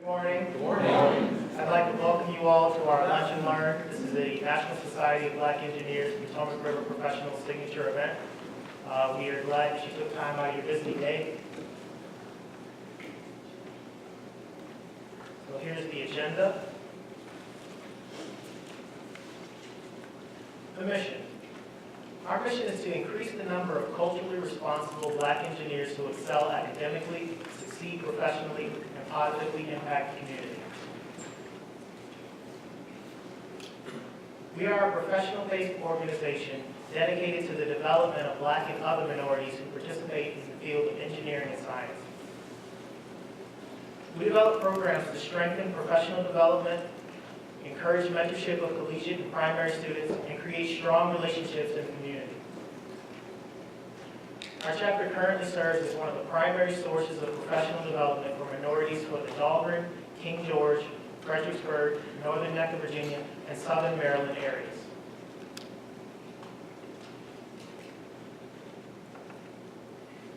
Morning. Good morning. I'd like to welcome you all to our Lunch and Learn. This is the National Society of Black Engineers Potomac River Professional Signature event. We are glad that you took time out of your busy day. So here's the agenda. The mission. Our mission is to increase the number of culturally responsible Black engineers who excel academically, succeed professionally, and positively impact the community. We are a professional-based organization dedicated to the development of Black and other minorities who participate in the field of engineering and science. We develop programs to strengthen professional development, encourage mentorship of collegiate and primary students, and create strong relationships in the community. Our chapter currently serves as one of the primary sources of professional development for minorities for the Dahlgren, King George, Fredericksburg, Northern Neck of Virginia, and Southern Maryland areas.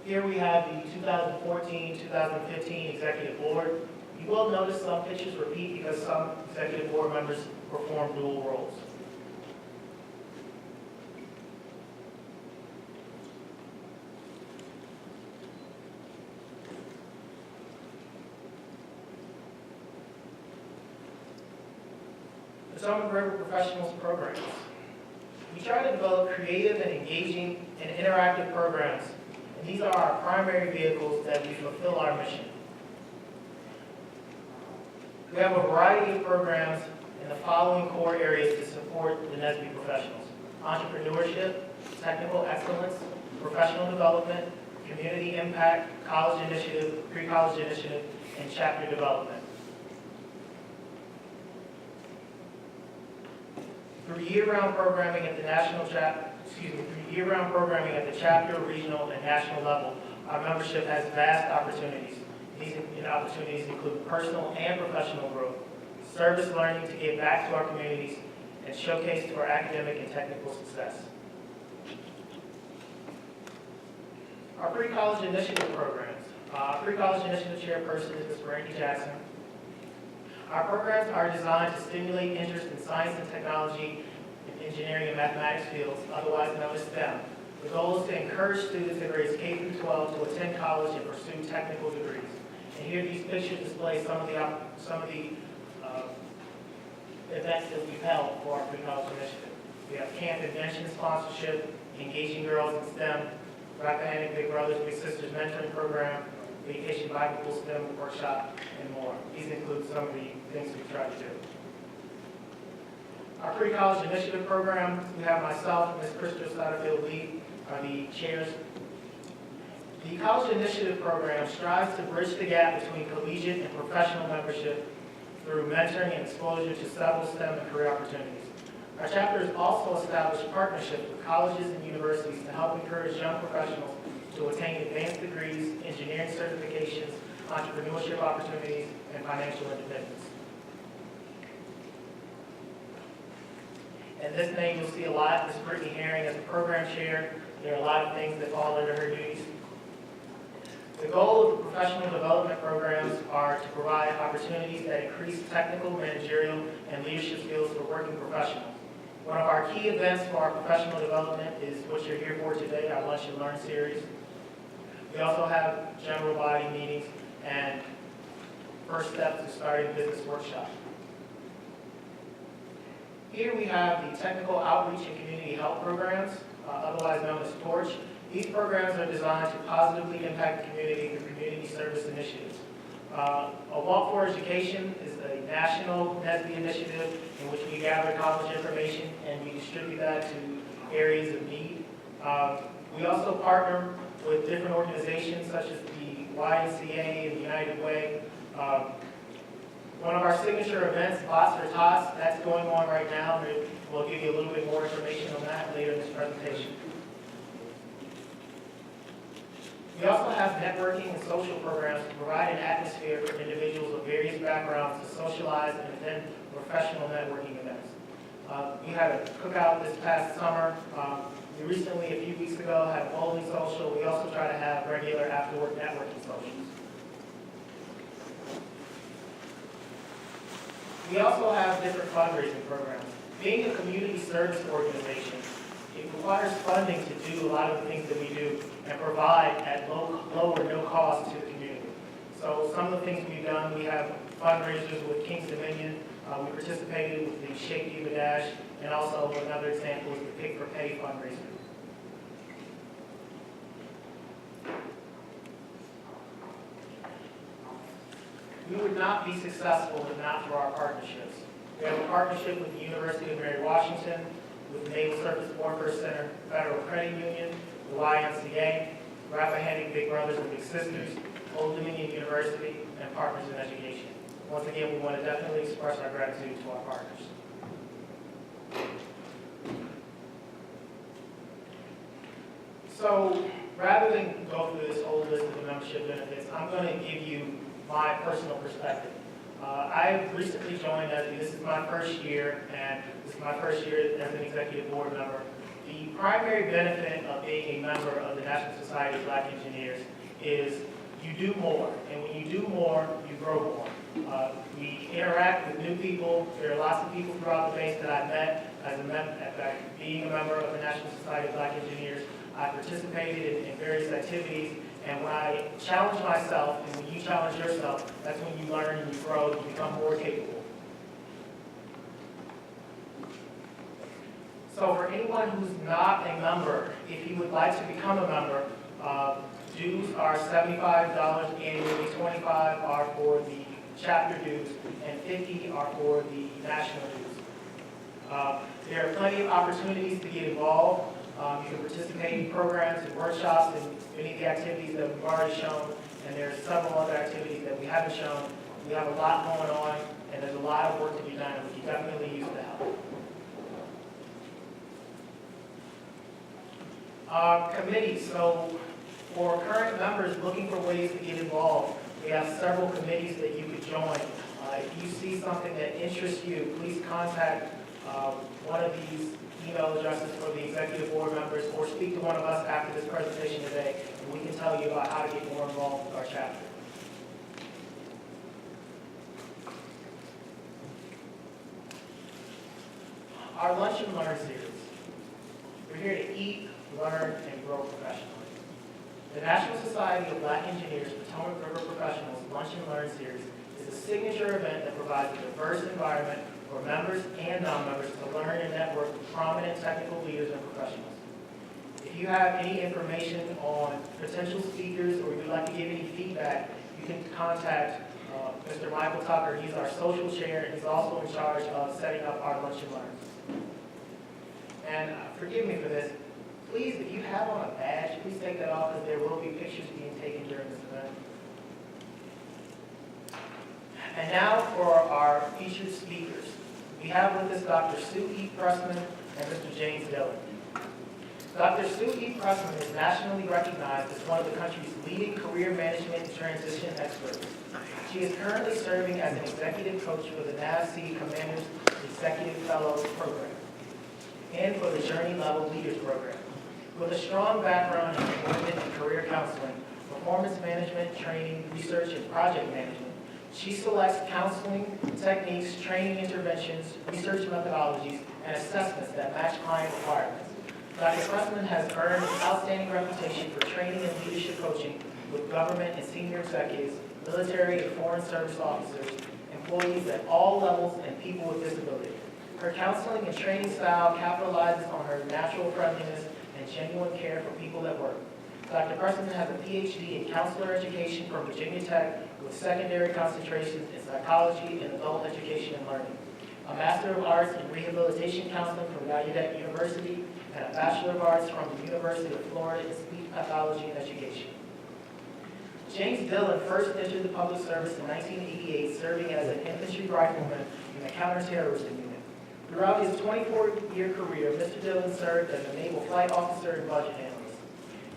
Here we have the 2014-2015 Executive Board. You will notice some pictures repeat because some Executive Board members perform dual roles. Potomac River Professionals Programs. We try to develop creative and engaging and interactive programs, and these are our primary vehicles that we fulfill our mission. We have a variety of programs in the following core areas to support the NSBE professionals: entrepreneurship, technical excellence, professional development, community impact, college initiative, pre-college initiative, and chapter development. Through year-round programming at the chapter, regional, and national level, our membership has vast opportunities. These opportunities include personal and professional growth, service learning to give back to our communities, and showcase to our academic and technical success. Our pre-college initiative programs. Our pre-college initiative chairperson is Ms. Brandy Jackson. Our programs are designed to stimulate interest in science and technology, in engineering and mathematics fields, otherwise known as STEM. The goal is to encourage students in grades K through 12 to attend college and pursue technical degrees. And here these pictures display some of the events that we've held for our pre-college initiative. We have camp invention sponsorship, engaging girls in STEM, Rappahannock Big Brothers Big Sisters mentoring program, Vacation Bible STEM workshop, and more. These include some of the things we try to do. Our pre-college initiative program, we have myself and Ms. Crystal Satterfield-Lee are the chairs. The college initiative program strives to bridge the gap between collegiate and professional membership through mentoring and exposure to several STEM and career opportunities. Our chapter has also established partnerships with colleges and universities to help encourage young professionals to attain advanced degrees, engineering certifications, entrepreneurship opportunities, and financial independence. And this name you'll see a lot. Ms. Brittany Herring as the program chair. There are a lot of things that fall under her duties. The goal of the professional development programs are to provide opportunities that increase technical, managerial, and leadership skills for working professionals. One of our key events for our professional development is what you're here for today, our Lunch and Learn series. We also have general body meetings and first steps to starting a business workshop. Here we have the technical outreach and community help programs, otherwise known as TORCH. These programs are designed to positively impact the community through community service initiatives. A Walk for Education is a national NSBE initiative in which we gather college information and we distribute that to areas of need. We also partner with different organizations such as the YMCA and the United Way. One of our signature events, Bots for Tots, that's going on right now. We'll give you a little bit more information on that later in this presentation. We also have networking and social programs to provide an atmosphere for individuals of various backgrounds to socialize and attend professional networking events. We had a cookout this past summer. We recently, a few weeks ago, had a bowling social. We also try to have regular after-work networking socials. We also have different fundraising programs. Being a community service organization, it requires funding to do a lot of the things that we do and provide at low or no cost to the community. So some of the things we've done, we have fundraisers with King's Dominion. We participated with the Shake Diva Dash, and also another example is the Pick for Pay fundraiser. We would not be successful if not for our partnerships. We have a partnership with the University of Mary Washington, with the Naval Surface Warfare Center, Federal Credit Union, the YMCA, Rappahannock Big Brothers and Big Sisters, Old Dominion University, and Partners in Education. Once again, we want to definitely express our gratitude to our partners. So rather than go through this whole list of the membership benefits, I'm going to give you my personal perspective. I've recently joined this is my first year, and this is my first year as an executive board member. The primary benefit of being a member of the National Society of Black Engineers is you do more, and when you do more, you grow more. We interact with new people. There are lots of people throughout the base that I've met being a member of the National Society of Black Engineers. I participated in various activities, and when I challenge myself, and when you challenge yourself, that's when you learn and you grow, you become more capable. So for anyone who's not a member, if you would like to become a member, dues are $75 annually, $25 are for the chapter dues, and $50 are for the national dues. There are plenty of opportunities to get involved. You can participate in programs and workshops and many of the activities that we've already shown, and there are several other activities that we haven't shown. We have a lot going on, and there's a lot of work to be done, and we can definitely use the help. Committees. So for current members looking for ways to get involved, we have several committees that you could join. If you see something that interests you, please contact one of these email addresses for the executive board members, or speak to one of us after this presentation today, and we can tell you about how to get more involved with our chapter. Our Lunch and Learn series. We're here to eat, learn, and grow professionally. The National Society of Black Engineers Potomac River Professionals Lunch and Learn series is a signature event that provides a diverse environment for members and non-members to learn and network with prominent technical leaders and professionals. If you have any information on potential speakers, or you'd like to give any feedback, you can contact Mr. Michael Tucker. He's our social chair, and he's also in charge of setting up our Lunch and Learns. And forgive me for this. Please, if you have on a badge, please take that off, because there will be pictures being taken during this event. And now for our featured speakers. We have with us Dr. Sue E. Pressman and Mr. James Dillon. Dr. Sue E. Pressman is nationally recognized as one of the country's leading career management and transition experts. She is currently serving as an executive coach for the NAVSEA Commander's Executive Fellows Program and for the Journey Level Leaders Program. With a strong background in employment and career counseling, performance management, training, research, and project management, she selects counseling techniques, training interventions, research methodologies, and assessments that match client requirements. Dr. Pressman has earned an outstanding reputation for training and leadership coaching with government and senior executives, military and foreign service officers, employees at all levels, and people with disabilities. Her counseling and training style capitalizes on her natural friendliness and genuine care for people at work. Dr. Pressman has a PhD in counselor education from Virginia Tech with secondary concentrations in psychology and adult education and learning, a Master of Arts in Rehabilitation Counseling from Gallaudet University, and a Bachelor of Arts from the University of Florida in Speech Pathology and Education. James Dillon first entered the public service in 1988, serving as an infantry rifleman in the counterterrorism unit. Throughout his 24-year career, Mr. Dillon served as a naval flight officer and budget analyst.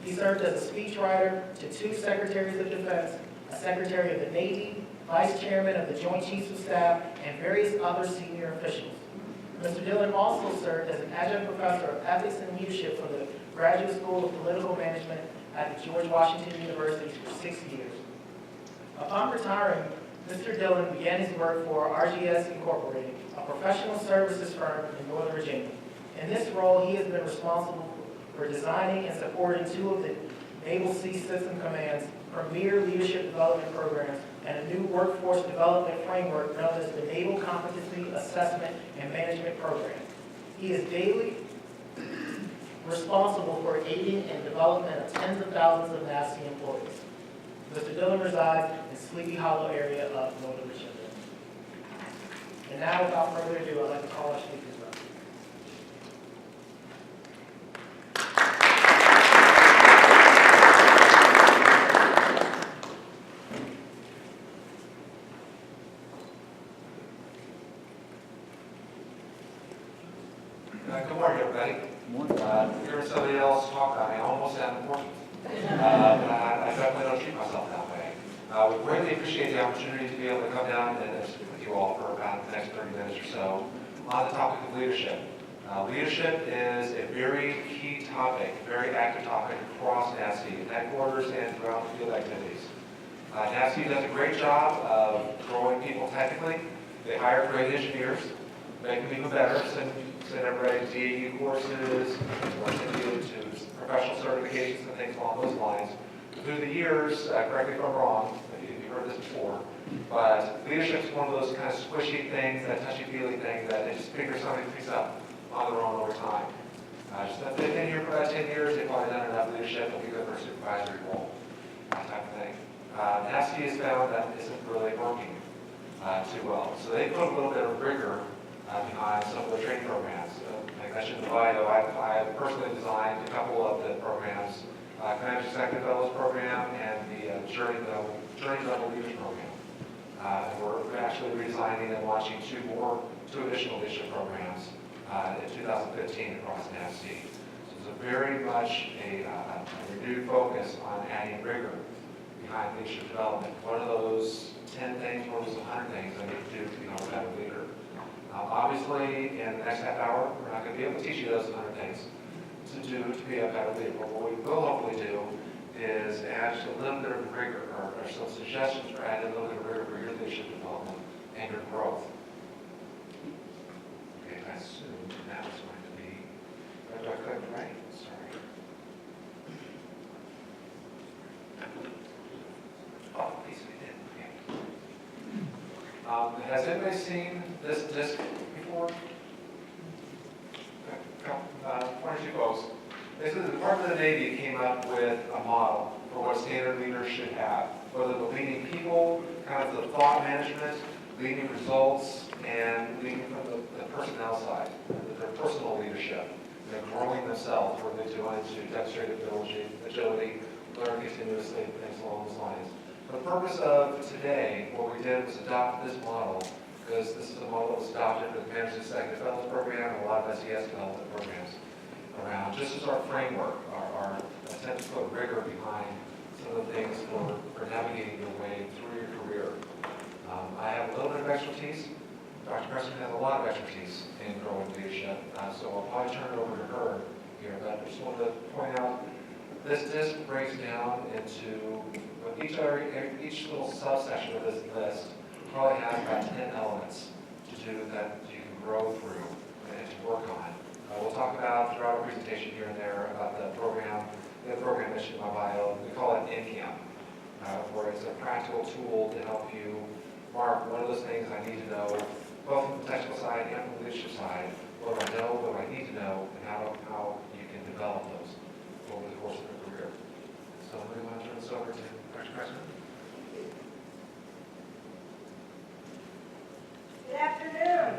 He served as a speechwriter to 2 Secretaries of Defense, a Secretary of the Navy, Vice Chairman of the Joint Chiefs of Staff, and various other senior officials. Mr. Dillon also served as an adjunct professor of ethics and leadership for the Graduate School of Political Management at the George Washington University for 6 years. Upon retiring, Mr. Dillon began his work for RGS Incorporated, a professional services firm in Northern Virginia. In this role, he has been responsible for designing and supporting 2 of the NAVSEA System Command's premier leadership development programs and a new workforce development framework known as the Naval Competency Assessment and Management Program. He is daily responsible for aiding and development of tens of thousands of NAVSEA employees. Mr. Dillon resides in Sleepy Hollow area of Northern Virginia. And now, without further ado, I'd like to call our speakers up. Good morning, everybody. Hearing somebody else talk about me, I almost sound important. But I definitely don't treat myself that way. We greatly appreciate the opportunity to be able to come down and speak with you all for about the next 30 minutes or so on the topic of leadership. Leadership is a very key topic, very active topic across NAVSEA, headquarters and throughout the field activities. NAVSEA does a great job of growing people technically. They hire great engineers, make them even better, send everybody to DAU courses, or send you to professional certifications and things along those lines. Through the years, correct me if I'm wrong, if you've heard this before, but leadership is one of those kind of squishy things, that touchy-feely thing that they just figure somebody picks up on their own over time. Just if they've been here for about 10 years, they've probably done enough leadership, they'll be good for a supervisory role, that type of thing. NAVSEA has found that isn't really working too well. So they put a little bit of rigor behind some of the training programs. Like I mentioned in the bio, I personally designed a couple of the programs, Commander Executive Fellows Program and the Journey Level Leaders Program. And we're actually redesigning and launching 2 additional leadership programs in 2015 across NAVSEA. So there's very much a renewed focus on adding rigor behind leadership development. What are those 10 things, what are those 100 things I need to do to become a better leader? Obviously, in the next half hour, we're not going to be able to teach you those 100 things to do to be a better leader. But what we will hopefully do is add just a little bit of rigor, or some suggestions for adding a little bit of rigor for your leadership development and your growth. Okay, I assume that was going to be, do I click right? Sorry. Oh, at least we did. Okay. Has anybody seen this disc before? One or two folks. Basically, the Department of the Navy came up with a model for what standard leaders should have, whether the leading people, kind of the thought management, leading results, and leading from the personnel side, their personal leadership, growing themselves, where they do it to demonstrate agility, learn continuously, things along those lines. For the purpose of today, what we did was adopt this model, because this is a model that was adopted for the Commander Executive Fellows Program and a lot of SES development programs around, just as our framework, our attempt to put rigor behind some of the things for navigating your way through your career. I have a little bit of expertise. Dr. Pressman has a lot of expertise in growing leadership, so I'll probably turn it over to her here, but I just wanted to point out this disc breaks down into each little subsection of this list probably has about 10 elements to do that you can grow through and to work on. We'll talk about throughout our presentation here and there about the program mentioned in my bio. We call it NCAM, where it's a practical tool to help you mark what are those things I need to know, both from the technical side and from the leadership side. What do I know, what do I need to know, and how you can develop those over the course of your career. So we want to turn this over to Dr. Pressman. Good afternoon.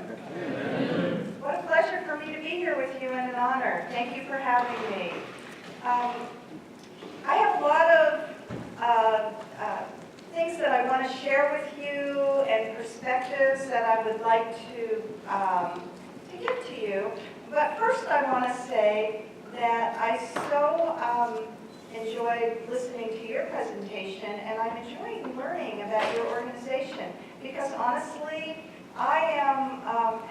What a pleasure for me to be here with you and an honor. Thank you for having me. I have a lot of things that I want to share with you and perspectives that I would like to give to you. But first I want to say that I so enjoyed listening to your presentation, and I'm enjoying learning about your organization, because honestly, I am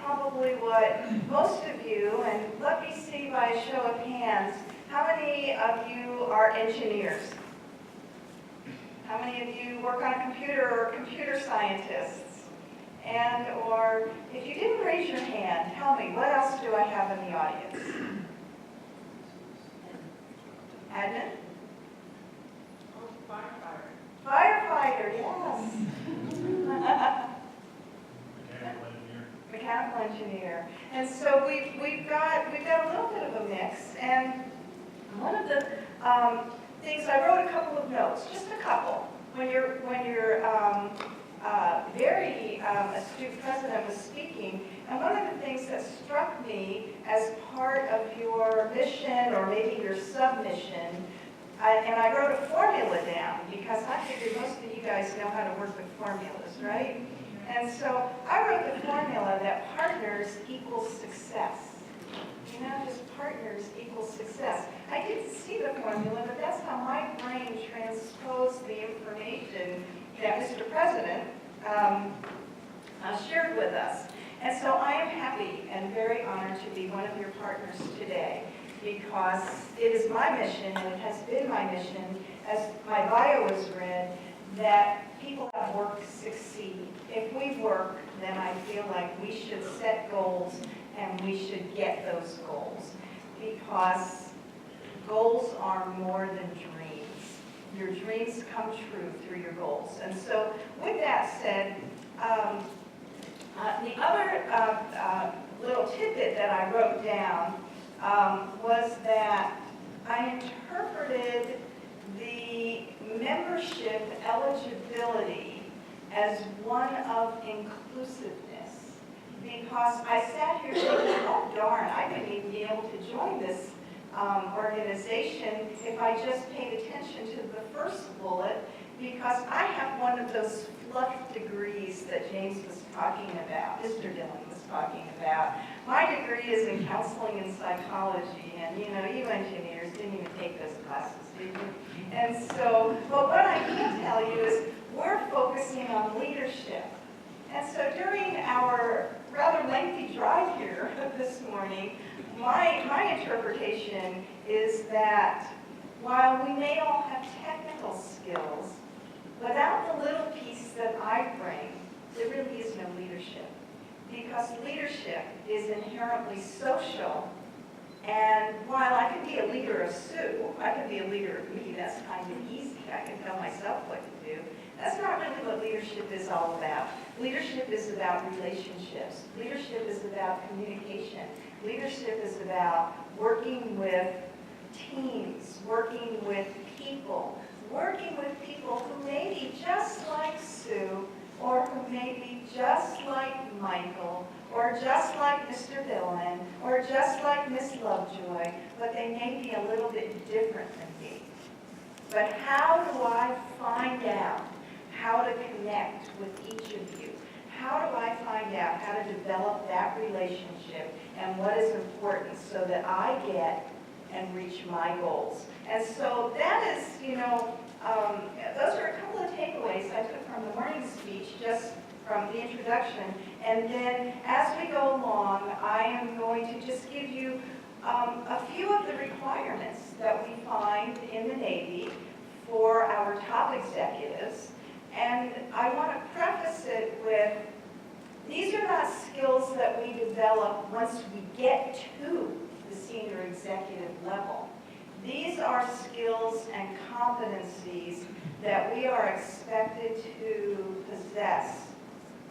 probably what most of you, and let me see by a show of hands, how many of you are engineers? How many of you work on a computer or are computer scientists? And, or if you didn't raise your hand, tell me, what else do I have in the audience? Admin? Firefighter. Firefighter, yes. Mechanical engineer. Mechanical engineer. And so we've got a little bit of a mix. And one of the things, I wrote a couple of notes, just a couple. When your very astute president was speaking, and one of the things that struck me as part of your mission or maybe your submission, and I wrote a formula down because I figured most of you guys know how to work with formulas, right? And so I wrote the formula that partners equals success. You know, just partners equals success. I didn't see the formula, but that's how my brain transposed the information that Mr. President shared with us. And so I am happy and very honored to be one of your partners today because it is my mission, and it has been my mission, as my bio is read, that people at work succeed. If we work, then I feel like we should set goals and we should get those goals, because goals are more than dreams. Your dreams come true through your goals. And so with that said, the other little tidbit that I wrote down was that I interpreted the membership eligibility as one of inclusiveness, because I sat here thinking, oh darn, I wouldn't even be able to join this organization if I just paid attention to the first bullet, because I have one of those fluff degrees that James was talking about, Mr. Dillon was talking about. My degree is in counseling and psychology, and you know, you engineers didn't even take those classes, did you? And so, but what I can tell you is we're focusing on leadership. And so during our rather lengthy drive here this morning, my interpretation is that while we may all have technical skills, without the little piece that I bring, there really is no leadership. Because leadership is inherently social, and while I can be a leader of Sue, I can be a leader of me, that's kind of easy, I can tell myself what to do. That's not really what leadership is all about. Leadership is about relationships. Leadership is about communication. Leadership is about working with teams, working with people who may be just like Sue, or who may be just like Michael, or just like Mr. Dillon, or just like Miss Lovejoy, but they may be a little bit different than me. But how do I find out how to connect with each of you? How do I find out how to develop that relationship and what is important so that I get and reach my goals? And so that is, you know, those are a couple of takeaways I took from the morning speech, just from the introduction. And then as we go along, I am going to just give you a few of the requirements that we find in the Navy for our top executives. And I want to preface it with, these are not skills that we develop once we get to the senior executive level. These are skills and competencies that we are expected to possess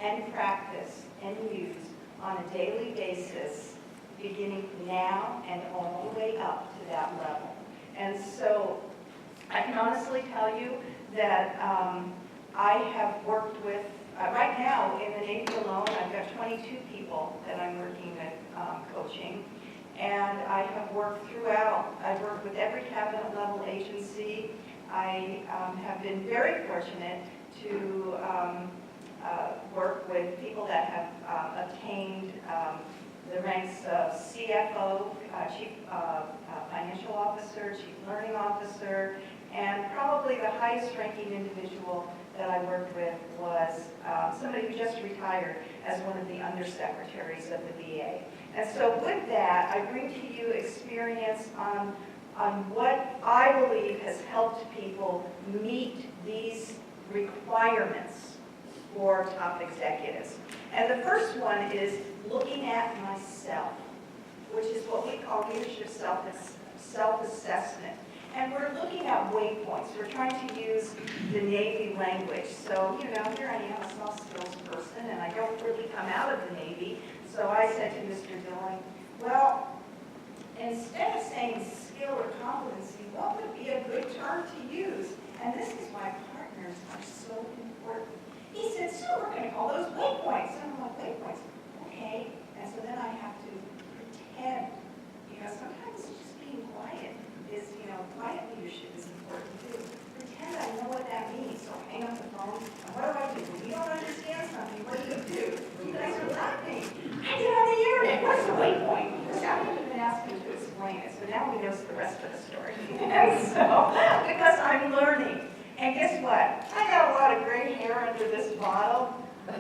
and practice and use on a daily basis, beginning now and all the way up to that level. And so I can honestly tell you that I have worked with, right now in the Navy alone, I've got 22 people that I'm working with coaching. And I have worked throughout, I've worked with every cabinet level agency. I have been very fortunate to work with people that have obtained the ranks of CFO, Chief Financial Officer, Chief Learning Officer, and probably the highest ranking individual that I worked with was somebody who just retired as one of the undersecretaries of the VA. And so with that, I bring to you experience on on what I believe has helped people meet these requirements for top executives. And the first one is looking at myself, which is what we call leadership self-assessment. And we're looking at waypoints. We're trying to use the Navy language. So, you know, here I am, a soft skills person, and I don't really come out of the Navy. So I said to Mr. Dillon, well, instead of saying skill or competency, what would be a good term to use? And this is why partners are so important. He said, so we're going to call those waypoints. And I'm like, waypoints? Okay. And so then I have to pretend, because sometimes just being quiet is, you know, quiet leadership is important too. Pretend I know what that means. So I hang up the phone, and what do? When you don't understand something, what do? You guys are laughing. I get on the internet. What's the waypoint? I haven't even asked him to explain it, so now he knows the rest of the story. And so, because I'm learning. And guess what? I got a lot of gray hair under this bottle.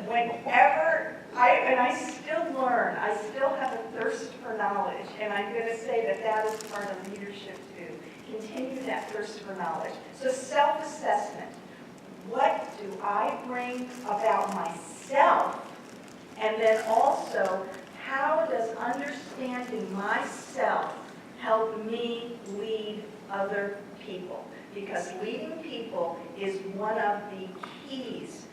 Whenever I still learn, I still have a thirst for knowledge, and I'm going to say that that is part of leadership too. Continue that thirst for knowledge. So self-assessment. What do I bring about myself? And then also, how does understanding myself help me lead other people? Because leading people is one of the keys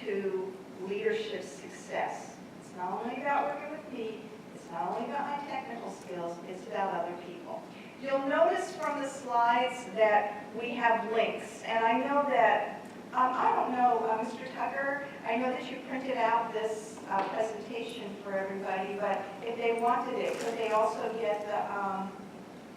to leadership success. It's not only about working with me, it's not only about my technical skills, it's about other people. You'll notice from the slides that we have links, and I know that, I don't know, Mr. Tucker, I know that you printed out this presentation for everybody, but if they wanted it, could they also get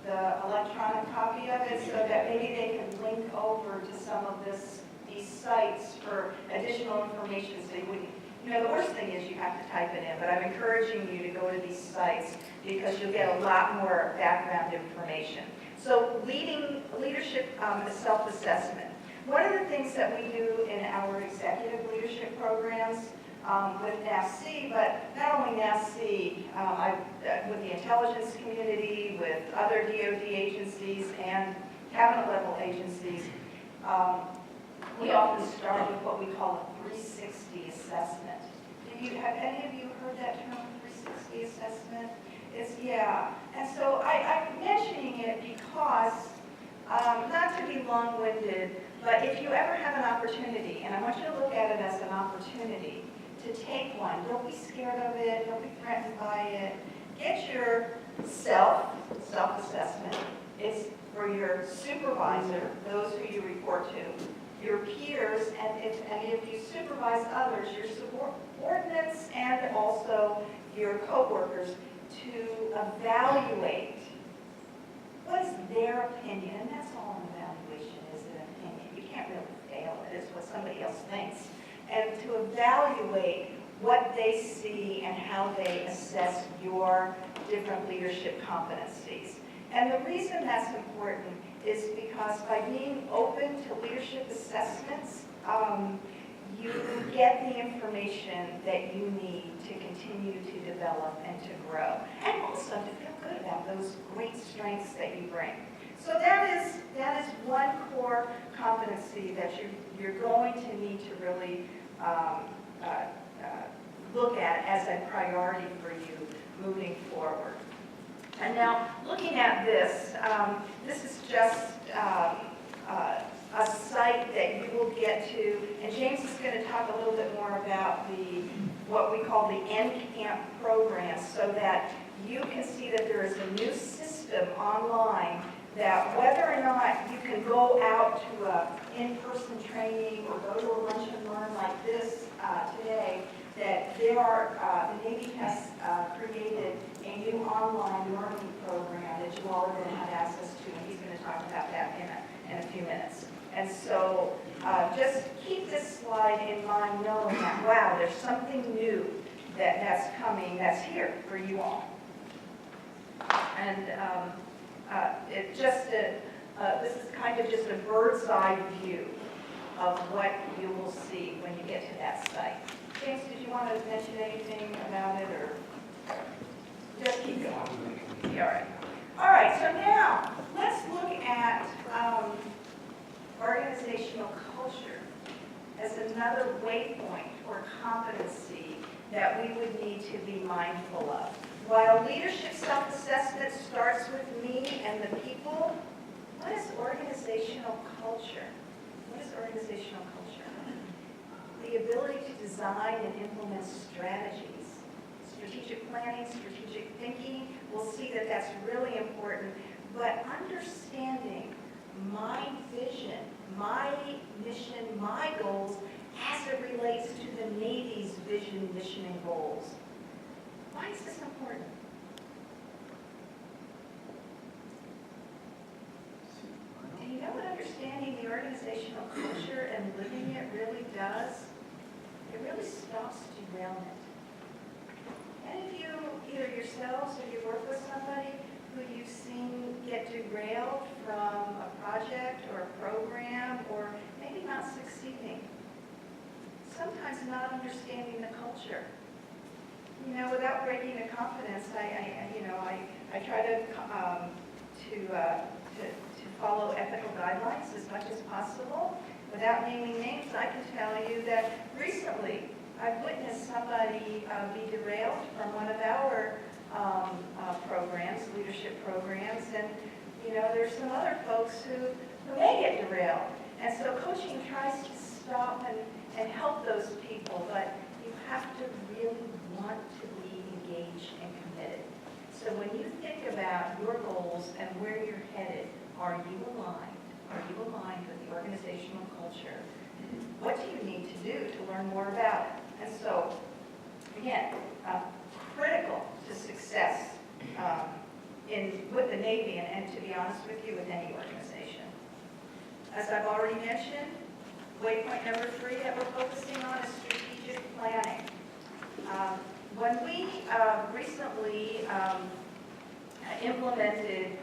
the electronic copy of it so that maybe they can link over to some of these sites for additional information so you wouldn't, you know, the worst thing is you have to type it in, but I'm encouraging you to go to these sites because you'll get a lot more background information. So leadership self-assessment. One of the things that we do in our executive leadership programs with NAVSEA, but not only NAVSEA, with the intelligence community, with other DoD agencies and cabinet level agencies, we often start with what we call a 360 assessment. Have any of you heard that term, 360 assessment? Yeah. And so I'm mentioning it because, not to be long-winded, but if you ever have an opportunity, and I want you to look at it as an opportunity to take one, don't be scared of it, don't be threatened by it. Get your self-assessment. It's for your supervisor, those who you report to, your peers, and if any of you supervise others, your subordinates, and also your coworkers, to evaluate what is their opinion, and that's all an evaluation is, an opinion. You can't really fail it, it's what somebody else thinks. And to evaluate what they see and how they assess your different leadership competencies. And the reason that's important is because by being open to leadership assessments, you get the information that you need to continue to develop and to grow, and also to feel good about those great strengths that you bring. So that is one core competency that you're going to need to really look at as a priority for you moving forward. And now, looking at this, this is just a site that you will get to, and James is going to talk a little bit more about what we call the NCAMP program, so that you can see that there is a new system online that whether or not you can go out to an in-person training or go to a lunch and learn like this today, that the Navy has created a new online learning program that you all are going to have access to, and he's going to talk about that in a few minutes. And so just keep this slide in mind, knowing that, wow, there's something new that's coming, that's here for you all. And this is kind of just a bird's eye view of what you will see when you get to that site. James, did you want to mention anything about it, or just keep going? All right. All right, so now let's look organizational culture as another waypoint or competency that we would need to be mindful of. While leadership self-assessment starts with me and the people, what is organizational culture? What is organizational culture? The ability to design and implement strategies, strategic planning, strategic thinking. We'll see that that's really important. But understanding my vision, my mission, my goals as it relates to the Navy's vision, mission, and goals. Why is this important? Do you know what understanding the organizational culture and living it really does? It really stops derailment. Any of you, either yourselves or you work with somebody who you've seen get derailed from a project or a program or maybe not succeeding? Sometimes not understanding the culture. You know, without breaking the confidence, I try to follow ethical guidelines as much as possible. Without naming names, I can tell you that recently I've witnessed somebody be derailed from one of our programs, leadership programs, and you know, there's some other folks who may get derailed. And so coaching tries to stop and help those people, but you have to really want to be engaged and committed. So when you think about your goals and where you're headed, are you aligned? Are you aligned with the organizational culture? What do you need to do to learn more about it? And so, again, critical to success with the Navy and to be honest with you, with any organization. As I've already mentioned, waypoint number 3 that we're focusing on is strategic planning. When we recently implemented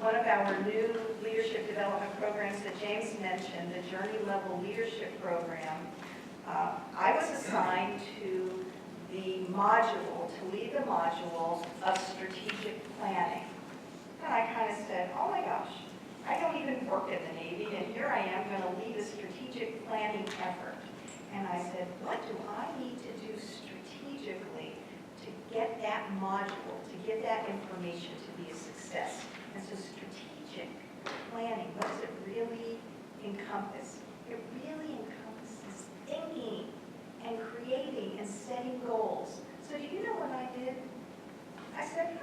one of our new leadership development programs that James mentioned, the Journey Level Leadership Program, I was assigned to the module, to lead the module of strategic planning. And I kind of said, oh my gosh, I don't even work in the Navy, and here I am going to lead a strategic planning effort. And I said, what do I need to do strategically to get that module, to get that information to be a success? And so strategic planning, what does it really encompass? It really encompasses thinking and creating and setting goals. So do you know what I did? I said,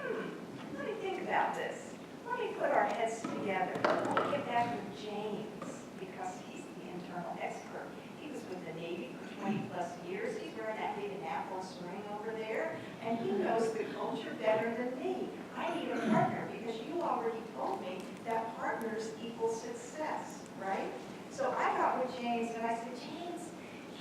let me think about this. Let me put our heads together. Let me get back with James, because he's the internal expert. He was with the Navy for 20 plus years. He's wearing that big Annapolis ring over there, and he knows the culture better than me. I need a partner, because you already told me that partners equal success, right? So I got with James, and I said, James,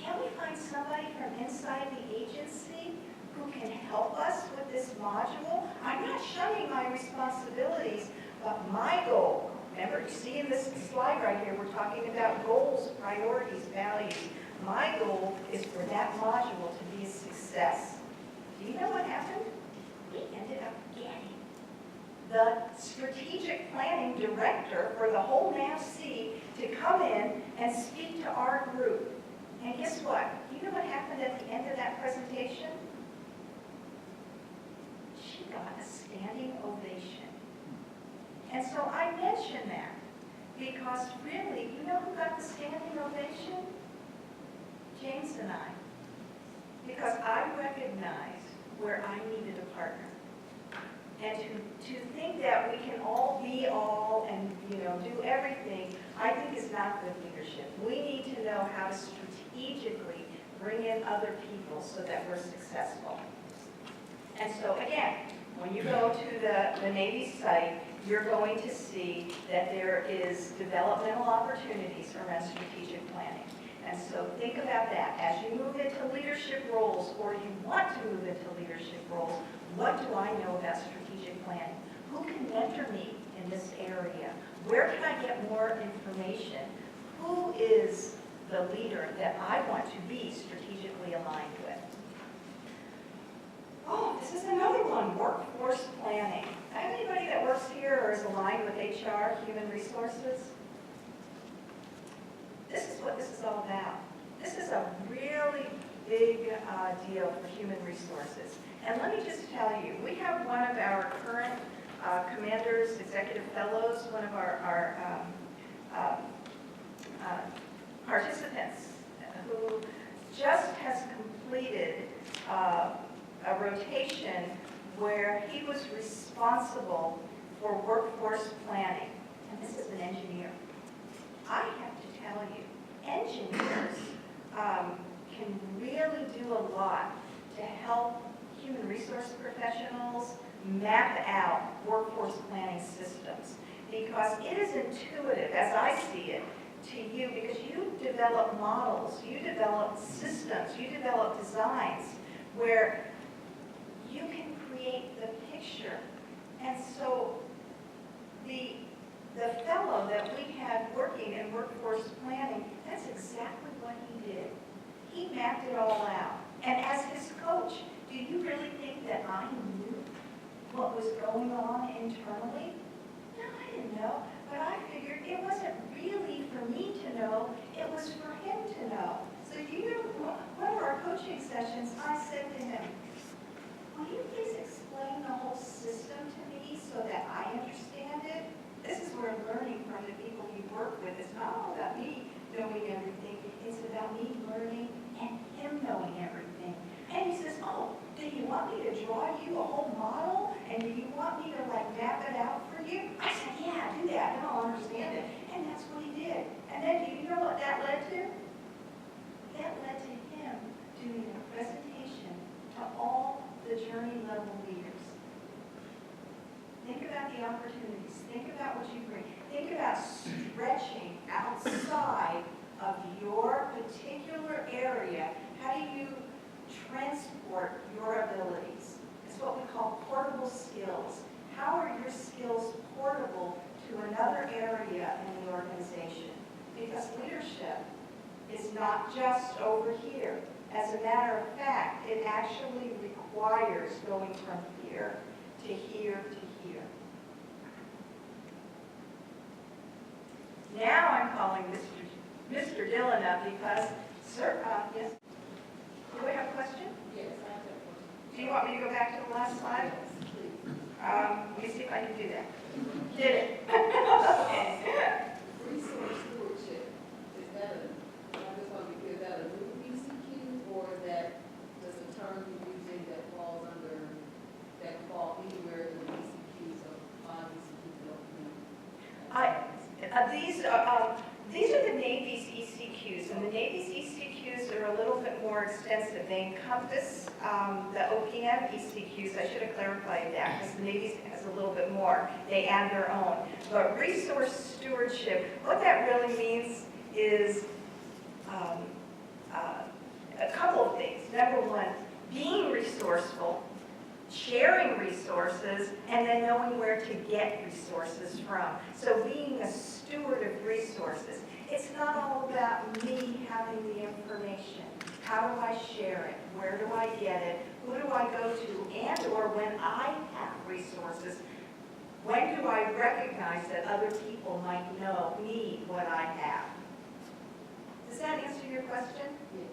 can we find somebody from inside the agency who can help us with this module? I'm not shunning my responsibilities, but my goal, remember, you see in this slide right here, we're talking about goals, priorities, values. My goal is for that module to be a success. Do you know what happened? We ended up getting the strategic planning director for the whole NAVSEA to come in and speak to our group. And guess what? You know what happened at the end of that presentation? She got a standing ovation. And so I mention that because really, you know who got the standing ovation? James and I. Because I recognized where I needed a partner. And to think that we can all be all and do everything, I think is not good leadership. We need to know how to strategically bring in other people so that we're successful. And so again, when you go to the Navy site, you're going to see that there is developmental opportunities around strategic planning. And so think about that. As you move into leadership roles, or you want to move into leadership roles, what do I know about strategic planning? Who can mentor me in this area? Where can I get more information? Who is the leader that I want to be strategically aligned with? Oh, this is another one, workforce planning. Anybody that works here or is aligned with HR, human resources? what this is all about. This is a really big deal for human resources. And let me just tell you, we have one of our current commanders, executive fellows, one of our participants who just has completed a rotation where he was responsible for workforce planning. And this is an engineer. I have to tell you, engineers can really do a lot to help human resource professionals map out workforce planning systems, because it is intuitive, as I see it, to you, because you develop models, you develop systems, you develop designs where you can create the picture. And so the fellow that we had working in workforce planning, that's exactly what he did. He mapped it all out. And as his coach, do you really think that I knew what was going on internally? No, I didn't know. But I figured it wasn't really for me to know, it was for him to know. So one of our coaching sessions, I said to him, will you please explain the whole system to me so that I understand it? This is where learning from the people you work with is not all about me knowing everything, it's about me learning and him knowing everything. And he says, oh, do you want me to draw you a whole model? And do you want me to map it out for you? I said, yeah, do that, and I'll understand it. And that's what he did. And then do you know what that led to? That led to him doing a presentation to all the journey level leaders. Think about the opportunities. Think about what you bring. Think about stretching outside of your particular area. How do you transport your abilities? It's what we call portable skills. How are your skills portable to another area in the organization? Because leadership is not just over here. As a matter of fact, it actually requires going from here to here to here. Now I'm calling Mr. Dillon up because, sir, yes? Do we have a question? Yes, I have a question. Do you want me to go back to the last slide? Yes, please. Let me see if I can do that. Did it? Resource stewardship, is that I just want to be clear, is that a new ECQ or that just a term you're using that falls under, that fall anywhere in the ECQs of 5 ECQs of These are the Navy's ECQs, and the Navy's ECQs are a little bit more extensive. They encompass the OPM ECQs. I should have clarified that, because the Navy's has a little bit more. They add their own. But resource stewardship, what that really means is a couple of things. Number one, being resourceful, sharing resources, and then knowing where to get resources from. So being a steward of resources. It's not all about me having the information. How do I share it? Where do I get it? Who do I go to? And or when I have resources, when do I recognize that other people might need what I have? Does that answer your question? Yes,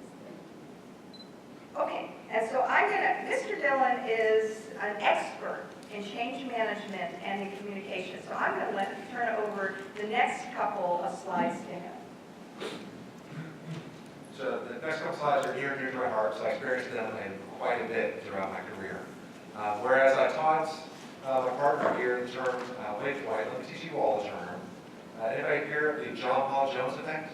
Okay, and so Mr. Dillon is an expert in change management and in communication. So I'm going to turn over the next couple of slides to him. So the next couple slides are near and dear to my heart, so I experienced them quite a bit throughout my career. Whereas I taught my partner here the term, wait, let me teach you all the term. Anybody hear of the John Paul Jones effect?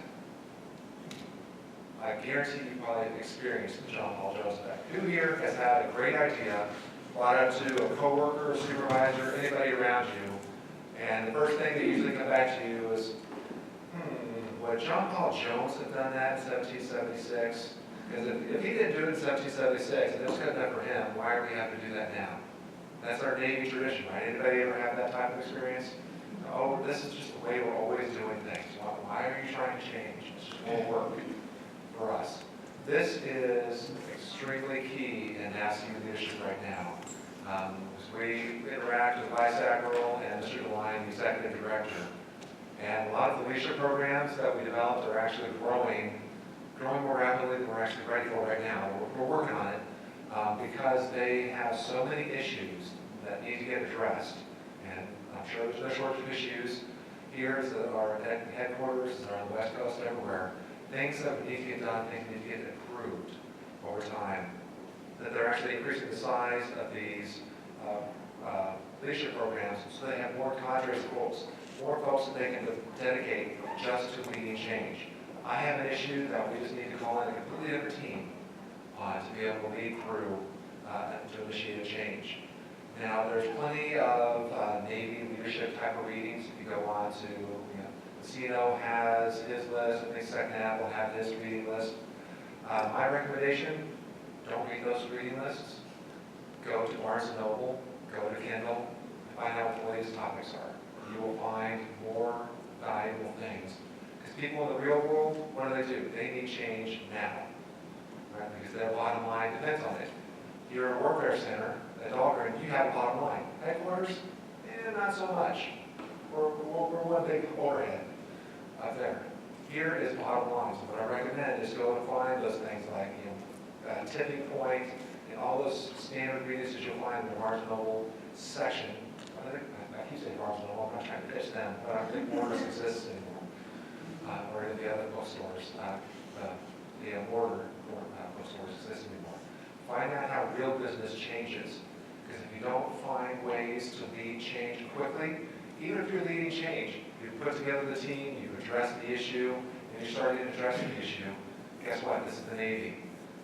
I guarantee you probably experienced the John Paul Jones effect. Who here has had a great idea, brought it to a coworker, a supervisor, anybody around you, and the first thing they usually come back to you is, would John Paul Jones have done that in 1776? Because if he didn't do it in 1776, and it was good enough for him, why do we have to do that now? That's our Navy tradition, right? Anybody ever have that type of experience? Oh, this is just the way we're always doing things. Why are you trying to change? It's just more work for us. This is extremely key in NAVSEA leadership right now. As we interact with Vice Admiral and Mr. Dillon, the Executive Director, And a lot of the leadership programs that we developed are actually growing more rapidly than we're actually ready for right now. We're working on it because they have so many issues that need to get addressed. And I'm sure there's no shortage of issues here as our headquarters, as on the West Coast, everywhere. Things that need to get done, things need to get improved over time. That they're actually increasing the size of these leadership programs so they have more cadres of folks, more folks that they can dedicate just to leading change. I have an issue that we just need to call in a completely different team to be able to lead through to initiate a change. Now, there's plenty of Navy leadership type of readings. If you go on to, the CNO has his list, I think SecNav will have his reading list. My recommendation, don't read those reading lists. Go to Barnes & Noble, go to Kindle, and find out what the latest topics are. You will find more valuable things. Because people in the real world, what do? They need change now. Right? Because their bottom line depends on it. You're a warfare center, at Dahlgren, you have a bottom line. Headquarters, not so much. We're one big overhead up there. Here is bottom line. So what I recommend is go and find those things like tipping point and all those standard ingredients that you'll find in the Barnes & Noble section. I keep saying Barnes & Noble, I'm not trying to pitch them, but I don't think Borders exists anymore. Or any of the other bookstores. The Border bookstores exist anymore. Find out how real business changes. Because if you don't find ways to lead change quickly, even if you're leading change, you put together the team, you address the issue, and you're starting to address the issue, guess what? This is the Navy.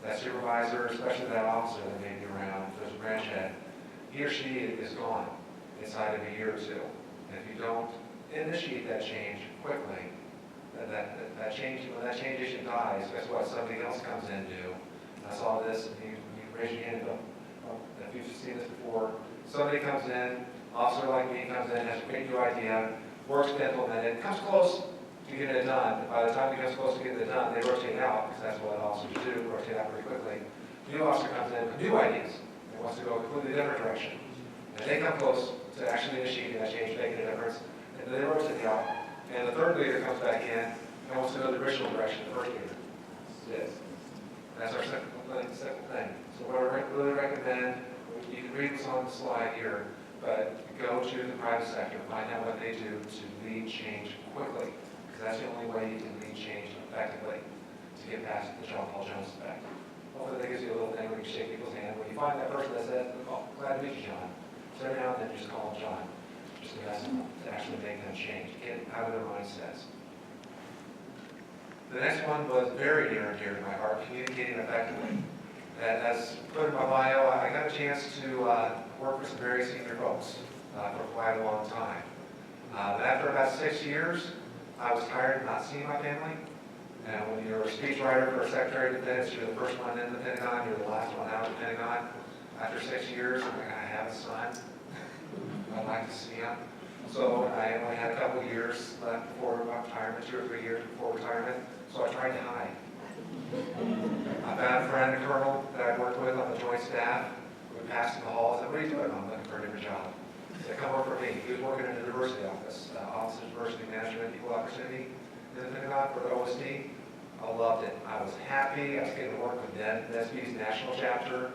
That supervisor, especially that officer that may be around, if there's a branch head, he or she is gone inside of a year or two. And if you don't initiate that change quickly, that change, when that change issue dies, guess what? Somebody else comes in new. I saw this, and you raise your hand up if you've seen this before. Somebody comes in, officer like me comes in, has a great new idea, works to implement it, comes close to getting it done. By the time he comes close to getting it done, they rotate out, because that's what officers do, rotate out pretty quickly. New officer comes in with new ideas and wants to go a completely different direction. And they come close to actually initiating that change, making a difference, and then they rotate out. And the third leader comes back in and wants to go the original direction the first leader did. That's our second thing. So what I really recommend, you can read this on the slide here, but go to the private sector, find out what they do to lead change quickly, because that's the only way you can lead change effectively to get past the John Paul Jones effect. Hopefully that gives you a little thing where you shake people's hand. When you find that person that says, oh, glad to meet you, John. So every now and then you just call them John, just to ask them to actually make them change, get out of their mindsets. The next one was very near and dear to my heart, communicating effectively. And as put in my bio, I got a chance to work with some very senior folks for quite a long time. After about 6 years, I was tired of not seeing my family. And when you're a speechwriter for a Secretary of Defense, you're the first one in the Pentagon, you're the last one out of the Pentagon. After 6 years, I'm like, I have a son. I'd like to see him. So I only had a couple of years left before retirement, 2 or 3 years before retirement. So I tried to hide. I found a friend, a colonel, that I worked with on the joint staff. We passed in the hall. I said, what are you doing? I'm looking for a different job. He said, come work for me. He was working in the diversity office, Office of Diversity Management, Equal Opportunity in the Pentagon for the OSD. I loved it. I was happy. I was getting to work with NSBE's national chapter,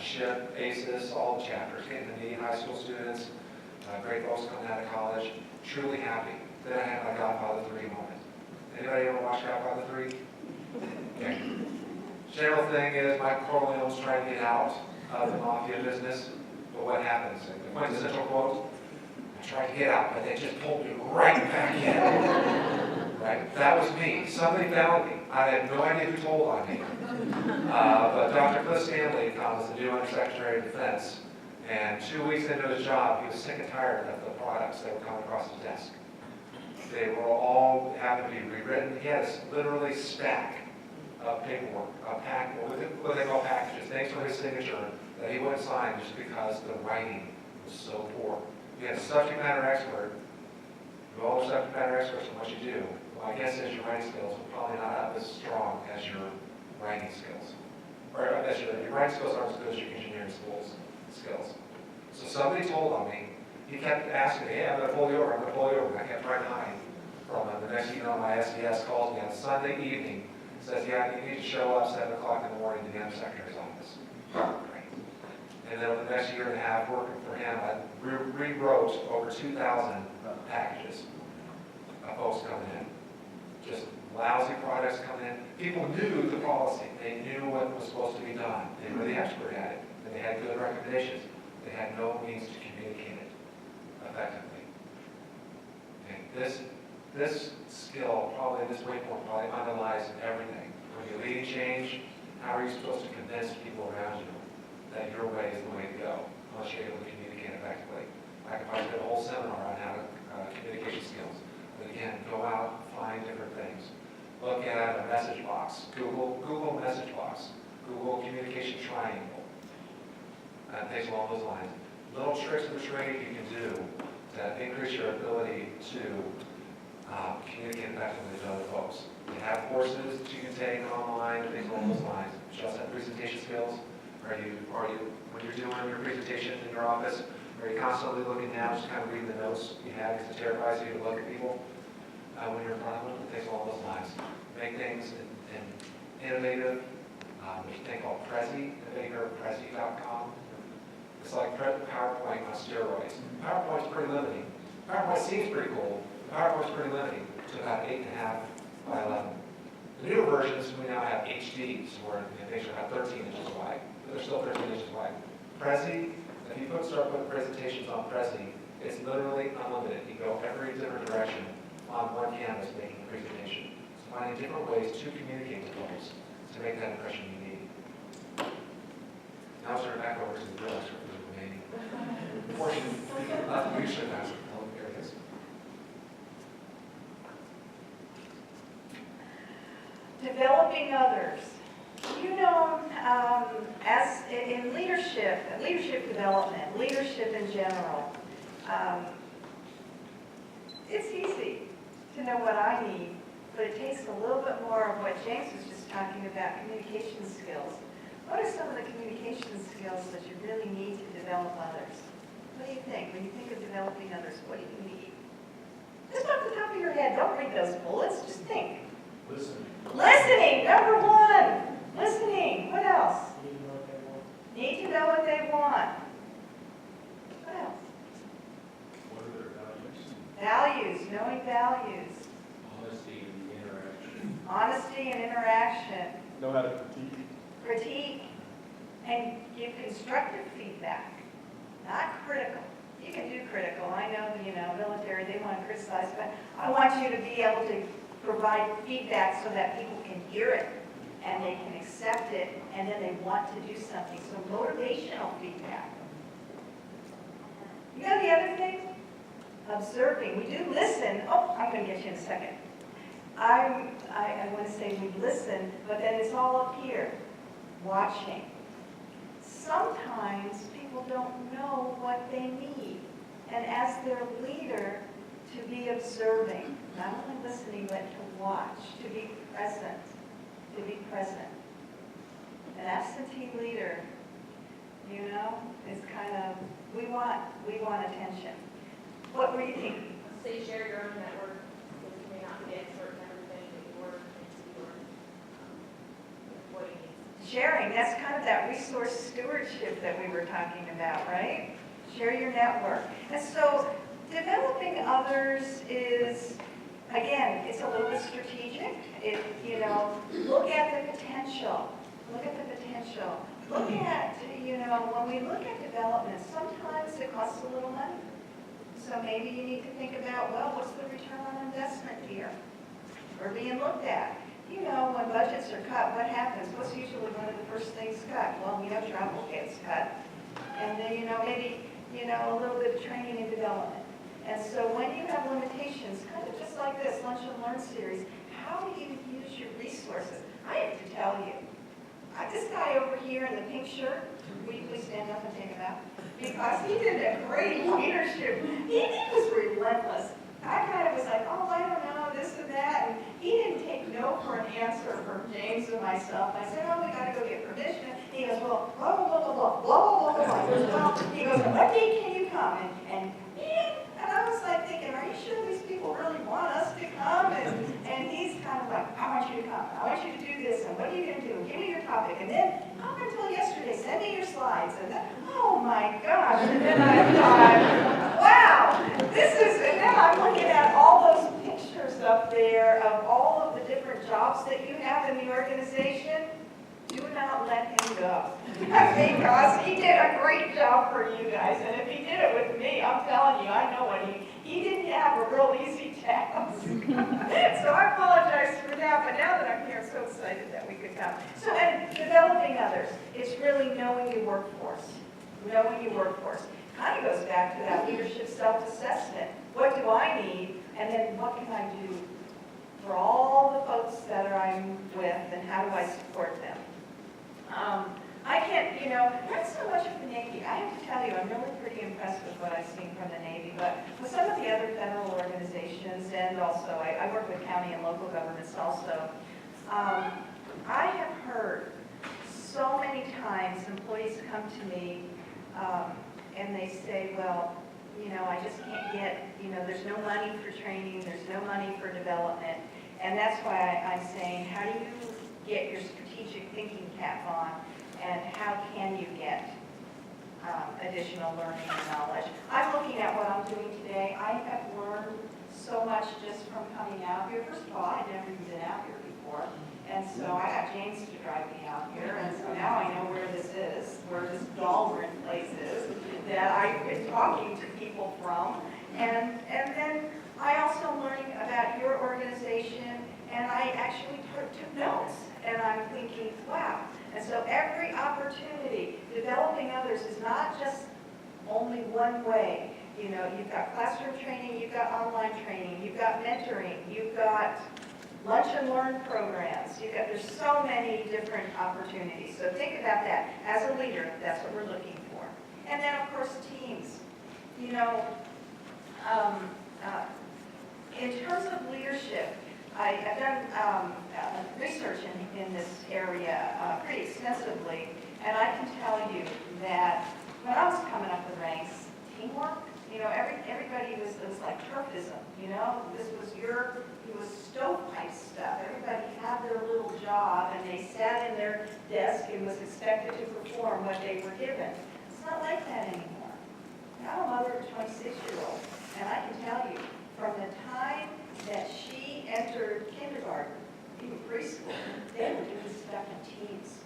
SHIP, ACES, all the chapters, getting to meet high school students, great folks coming out of college. Truly happy. Then I had my Godfather 3 moment. Anybody ever watch Godfather 3? Okay. General thing is Michael Corleone's trying to get out of the mafia business, but what happens? The quintessential quote, I tried to get out, but they just pulled me right back in. Right? That was me. Somebody found me. I had no idea who told on me. But Dr. Cliff Stanley was the new Undersecretary of Defense, and 2 weeks into his job, he was sick and tired of the products that were coming across his desk. They were all having to be rewritten. He had a literally stack of paperwork, what they call packages, things for his signature that he wouldn't sign just because the writing was so poor. You had a subject matter expert, you all are subject matter experts in what you do. My guess is your writing skills are probably not up as strong as your writing skills. Or as your writing skills aren't as good as your engineering skills. So somebody told on me, he kept asking me, hey, I'm going to pull you over, I'm going to pull you over. And I kept trying to hide. from him. The next thing you know, my SDS calls me on Sunday evening, says, yeah, you need to show up 7 o'clock in the morning to the M Secretary's office. Great. And then over the next year and a half working for him, I rewrote over 2,000 packages of folks coming in. Just lousy products coming in. People knew the policy. They knew what was supposed to be done. They were the expert at it. And they had good recommendations. They had no means to communicate it effectively. And this skill, probably this waypoint, probably underlies everything. When you're leading change, how are you supposed to convince people around you that your way is the way to go, unless you're able to communicate effectively? I could probably do a whole seminar on how to communication skills. But again, go out, find different things. Look at a message box. Google message box. Google communication triangle. Things along those lines. Little tricks of the trade you can do to increase your ability to communicate effectively to other folks. You have courses that you can take online, things along those lines. Just have presentation skills. Are you when you're doing your presentation in your office, are you constantly looking down, just kind of reading the notes you have because it terrifies you to look at people when you're in front of them? Things along those lines. Make things innovative. There's a thing called Prezi, Prezi.com. It's like PowerPoint on steroids. PowerPoint's pretty limiting. PowerPoint seems pretty cool. PowerPoint's pretty limiting to about 8.5 by 11. The newer versions, we now have HDs, where things are about 13 inches wide, but they're still 13 inches wide. Prezi, if you start putting presentations on Prezi, it's literally unlimited. You go every different direction on one canvas making a presentation. So finding different ways to communicate to folks to make that impression you need. Now I'll turn it back over to the real expert for the remaining portion of the leadership areas. Developing others. You know, as in leadership development, leadership in general, it's easy to know what I need, but it takes a little bit more of what James was just talking about, communication skills. What are some of the communication skills that you really need to develop others? What do you think? When you think of developing others, what do you need? Just off the top of your head, don't read those bullets, just think. Listening. Listening, number one. Listening. What else? Need to know what they want. What else? What are their values? Values, knowing values. Honesty and interaction. Honesty and interaction. Know how to critique. Critique and give constructive feedback, not critical. You can do critical. I know, military, they want to criticize, but I want you to be able to provide feedback so that people can hear it and they can accept it and then they want to do something. So motivational feedback. You know the other thing? Observing. We do listen. Oh, I'm going to get you in a second. I want to say we listen, but then it's all up here. Watching. Sometimes people don't know what they need. And as their leader, to be observing, not only listening, but to watch, to be present, An absentee leader, is kind of, we want attention. What were you thinking? So you share your own network, because you may not be the expert in everything, but you work into your what you need. Sharing, that's kind of that resource stewardship that we were talking about, right? Share your network. And so developing others is, again, it's a little bit strategic. Look at the potential. Look at the potential. Look at, when we look at development, sometimes it costs a little money. So maybe you need to think about, well, what's the return on investment here? We're being looked at. When budgets are cut, what happens? What's usually one of the first things cut? Well, travel gets cut. And then, maybe, a little bit of training and development. And so when you have limitations, kind of just like this Lunch and Learn series, how do you use your resources? I have to tell you, this guy over here in the pink shirt, will you please stand up and take him out? Because he did a great leadership. He was relentless. I kind of was like, oh, I don't know, this and that. And he didn't take no for an answer from James and myself. I said, oh, we got to go get permission. He goes, well, blah, blah, blah, blah, blah, blah, blah, blah. He goes, well, what day can you come? And I was like thinking, are you sure these people really want us to come? topic. And then, up until yesterday, send me your slides. And then, oh my gosh. And then I thought, wow, this is, and then I'm looking at all those pictures up there of all of the different jobs that you have in the organization. Do not let him go. Because he did a great job for you guys. And if he did it with me, I'm telling you, I know what he didn't have a real easy task. So I apologize for that, but now that I'm here, I'm so excited that we could come. So, and developing others, it's really knowing your workforce. Knowing your workforce. Kind of goes back to that leadership self-assessment. What do I need? And then what can I do for all the folks that I'm with, and how do I support them? I can't, not so much of the Navy. I have to tell you, I'm really pretty impressed with what I've seen from the Navy, but with some of the other federal organizations, and also, I work with county and local governments also, I have heard so many times employees come to me and they say, well, I just can't get, there's no money for training, there's no money for development, and that's why I'm saying, how do you get your strategic thinking cap on, and how can you get additional learning and knowledge? I'm looking at what I'm doing today. I have learned so much just from coming out here. First of all, I'd never even been out here before, and so I got James to drive me out here, and so now I know where this is, where this Dahlgren place is, that I've been talking to people from, and then I also learning about your organization, and I actually took notes, and I'm thinking, wow. And so every opportunity, developing others is not just only one way. You've got classroom training, you've got online training, you've got mentoring, you've got lunch and learn programs. There's so many different opportunities. So think about that. As a leader, that's what we're looking for. And then, of course, teams. In terms of leadership, I've done research in this area pretty extensively, and I can tell you that when I was coming up the ranks, teamwork, everybody it was like turfism, this was stovepipe stuff. Everybody had their little job, and they sat in their desk and was expected to perform what they were given. It's not like that anymore. I'm a mother of a 26-year-old, and I can tell you, from the time that she entered kindergarten, even preschool, they were doing stuff in teams.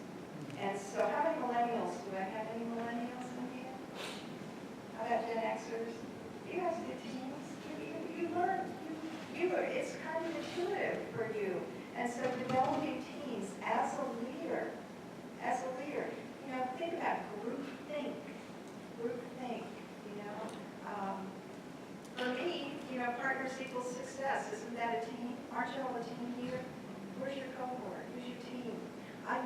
And so how many millennials? Do I have any millennials in here? How about Gen Xers? You guys did teams. You learn. It's kind of intuitive for you. And so developing teams as a leader, think about group think. For me, partners equals success. Isn't that a team? Aren't you all a team here? Where's your cohort? Who's your team? I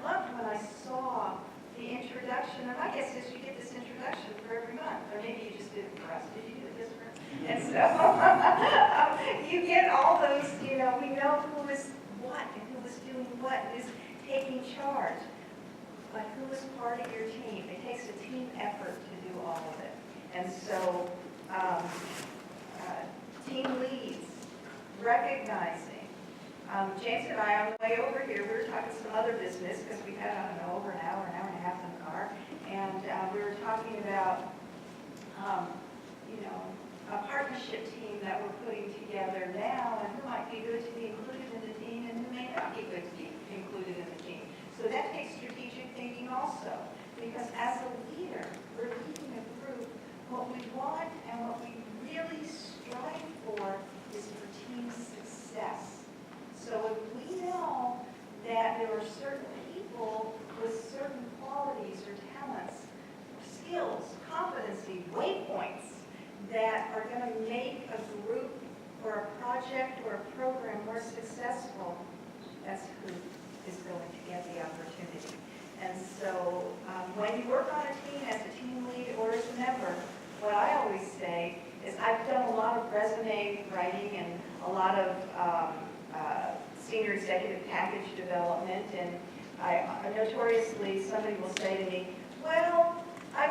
loved when I saw the introduction, and I guess you get this introduction for every month, or maybe you just did it for us. Did you do it this for us? And so you get all those, we know who is what and who is doing what, who's taking charge. But who is part of your team? It takes a team effort to do all of it. And so team leads, recognizing. James and I, on the way over here, we were talking some other business because we had, over an hour and a half in the car. And we were talking about, a partnership team that we're putting together now, and who might be good to be included in the team and who may not be good to be included in the team. So that takes strategic thinking also, because as a leader, we're leading a group. What we want and what we really strive for is for team success. So if we know that there are certain people with certain qualities or talents, skills, competency, waypoints that are going to make a group or a project or a program more successful, that's who is going to get the opportunity. And so when you work on a team as a team lead or as a member, what I always say is I've done a lot of resume writing and a lot of senior executive package development, and I notoriously, somebody will say to me, well, I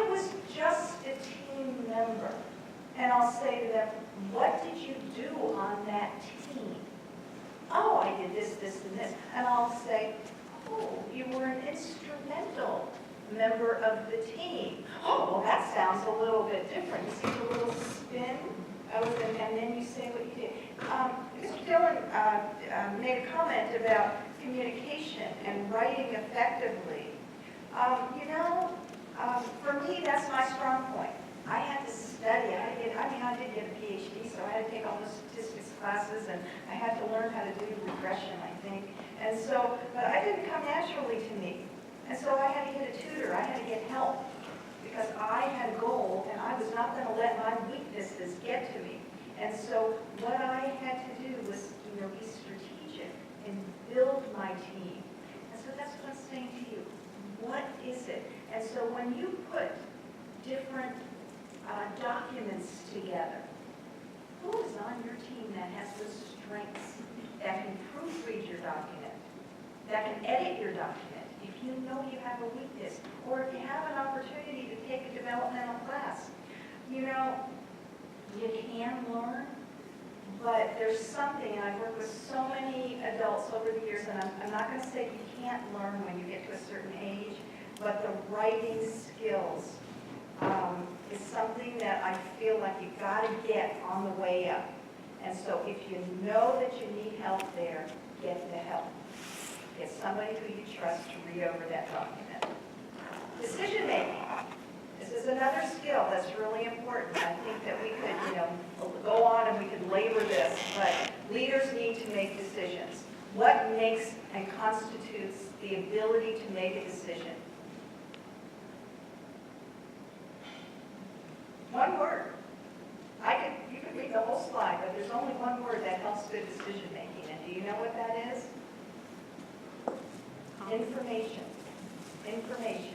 was just a team member. And I'll say to them, what did you do on that team? oh, I did this, this, and this. And I'll say, oh, you were an instrumental member of the team. Oh, well, that sounds a little bit different. You see the little spin? And then you say what you did. Mr. Dillon made a comment about communication and writing effectively. For me, that's my strong point. I had to study. I did get a PhD, so I had to take all the statistics classes, and I had to learn how to do regression, I think. And so, but I didn't come naturally to me. And so I had to get a tutor. I had to get help because I had a goal, and I was not going to let my weaknesses get to me. And so what I had to do was, be strategic and build my team. And so that's what I'm saying to you. What is it? And so when you put different documents together, who is on your team that has the strengths, that can proofread your document, that can edit your document, if you know you have a weakness, or if you have an opportunity to take a developmental class? You can learn, but there's something, and I've worked with so many adults over the years, and I'm not going to say you can't learn when you get to a certain age, but the writing skills is something that I feel like you've got to get on the way up. And so if you know that you need help there, get the help. Get somebody who you trust to read over that document. Decision making. This is another skill that's really important. I think that we could, go on and we could labor this, but leaders need to make decisions. What makes and constitutes the ability to make a decision? One word. You could read the whole slide, but there's only one word that helps good decision making. And do you know what that is? Information. Information.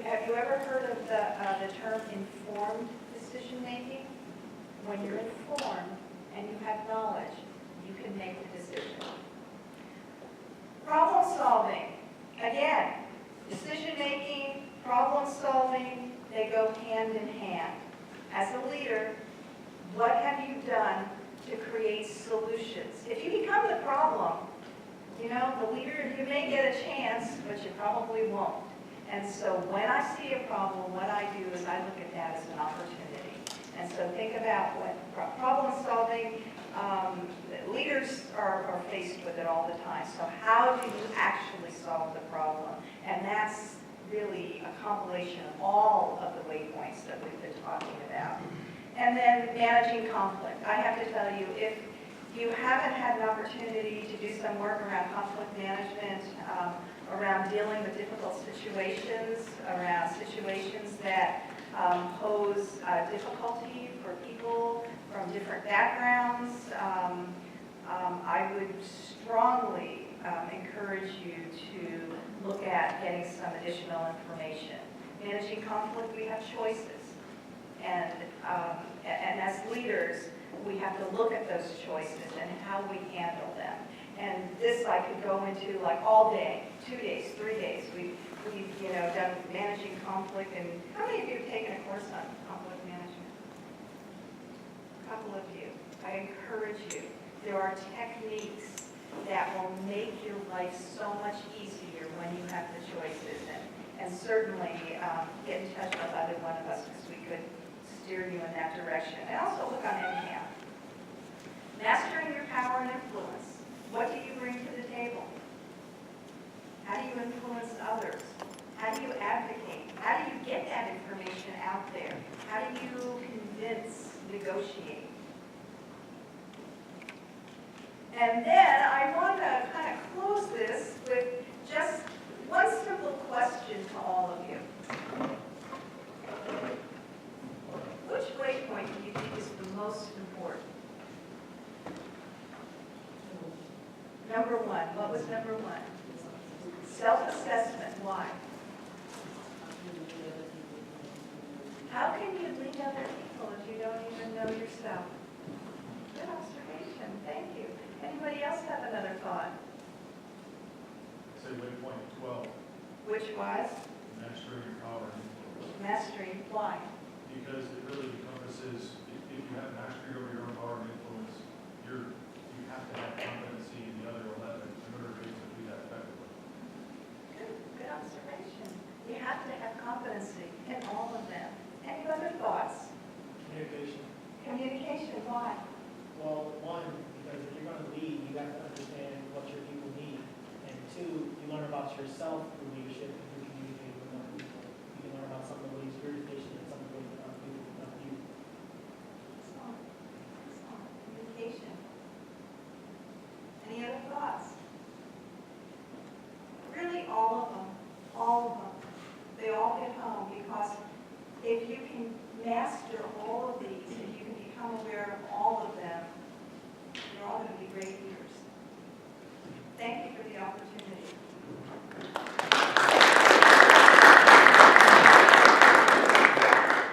Have you ever heard of the term informed decision making? When you're informed and you have knowledge, you can make a decision. Problem solving. Again, decision making, problem solving, they go hand in hand. As a leader, what have you done to create solutions? If you become the problem, the leader, you may get a chance, but you probably won't. And so when I see a problem, what I do is I look at that as an opportunity. And so think about what problem solving, leaders are faced with it all the time. So how do you actually solve the problem? And that's really a compilation of all of the waypoints that we've been talking about. And then managing conflict. I have to tell you, if you haven't had an opportunity to do some work around conflict management, around dealing with difficult situations, around situations that pose difficulty for people from different backgrounds, I would strongly encourage you to look at getting some additional information. Managing conflict, we have choices. And as leaders, we have to look at those choices and how we handle them. And this I could go into like all day, 2 days, 3 days. We've done managing conflict. And how many of you have taken a course on conflict management? A couple of you. I encourage you. There are techniques that will make your life so much easier when you have the choices. And certainly get in touch with either one of us because we could steer you in that direction. And also look on NCAP. Mastering your power and influence. What do you bring to the table? How do you influence others? How do you advocate? How do you get that information out there? How do you convince, negotiate? And then I want to kind of close this with just one simple question to all of you. Which waypoint do you think is the most important? Number one. What was number one? Self-assessment. Why? How can you lead other people if you don't even know yourself? Good observation. Thank you. Anybody else have another thought? Say waypoint 12, Which was? mastering your power and influence. Mastery. Why? Because it really encompasses, if you have mastery over your own power and influence, you have to have competencies have to have competency in all of them. Any other thoughts? Communication. Communication, why? Well, one, because if you're going to lead, you have to understand what your people need. And two, you learn about yourself through leadership and through communicating with other people. You can learn about some of the ways you're deficient and some of the ways that other people can help you. Excellent. Excellent. Communication. Any other thoughts? Really, all of them. All of them. They all hit home because if you can master all of these, if you can become aware of all of them, you're all going to be great leaders. Thank you for the opportunity.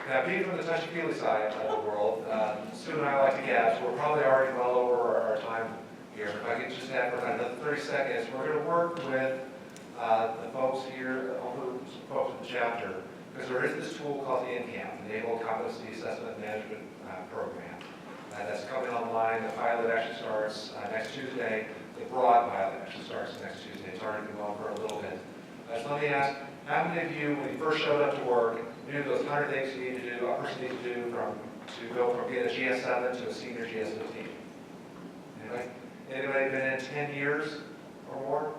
Now, being from the touchy-feely side of the world, Sue and I like to gab, so we're probably already well over our time here. If I could just add for about another 30 seconds, we're going to work with the folks here, hopefully some folks in the chapter, because there is this tool called the NCAM, the Naval Competency Assessment Management Program. That's coming online. The pilot actually starts next Tuesday. The broad pilot actually starts next Tuesday. It's already been going for a little bit. So let me ask, how many of you, when you first showed up to work, knew those 100 things you need to do, a person needs to do to go from being a GS7 to a senior GS15? Anybody? Anybody been in 10 years or more?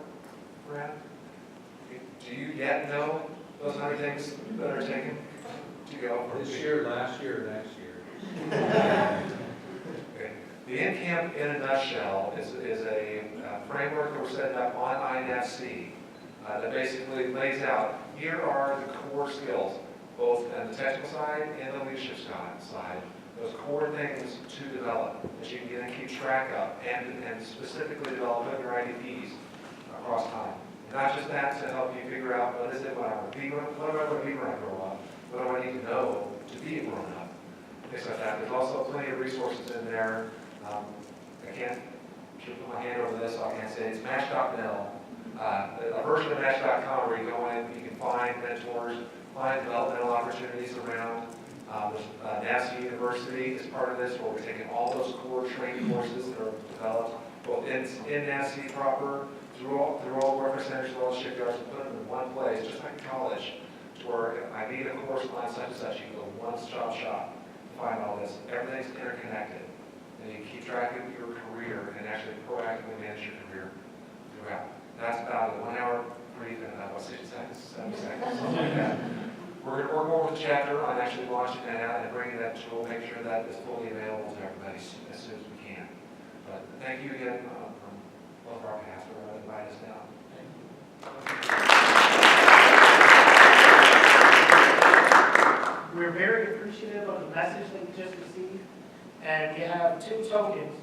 Brad? Do you yet know those 100 things that are taken to go from This year, last year, next year. Okay. The NCAMP, in a nutshell, is a framework that we're setting up on NAVSEA that basically lays out, here are the core skills, both on the technical side and the leadership side, those core things to develop that you can get and keep track of, and specifically develop your IDPs across time. Not just that, to help you figure out what is it, what do I want to be when I grow up, what do I need to know to be a grown up, things like that. There's also plenty of resources in there. I can't put my hand over this, so I can't say it. It's match.mil, a version of match.com where you go in, you can find mentors, find developmental opportunities around. NAVSEA University is part of this, where we're taking all those core training courses that are developed, both in NAVSEA proper, through all worker centers, through all shipyards, and put them in one place, just like college, to where if I need a course on such and such, you can go one-stop shop to find all this. Everything's interconnected, and you keep track of your career and actually proactively manage your career throughout. That's about a 1 hour brief in about 60 seconds, 70 seconds, something like that. We're going to work more with the chapter on actually launching that out and bringing that tool, make sure that it's fully available to everybody as soon as we can. But thank you again from both of our paths for inviting us down. We're very appreciative of the message that we just received, and we have 2 tokens.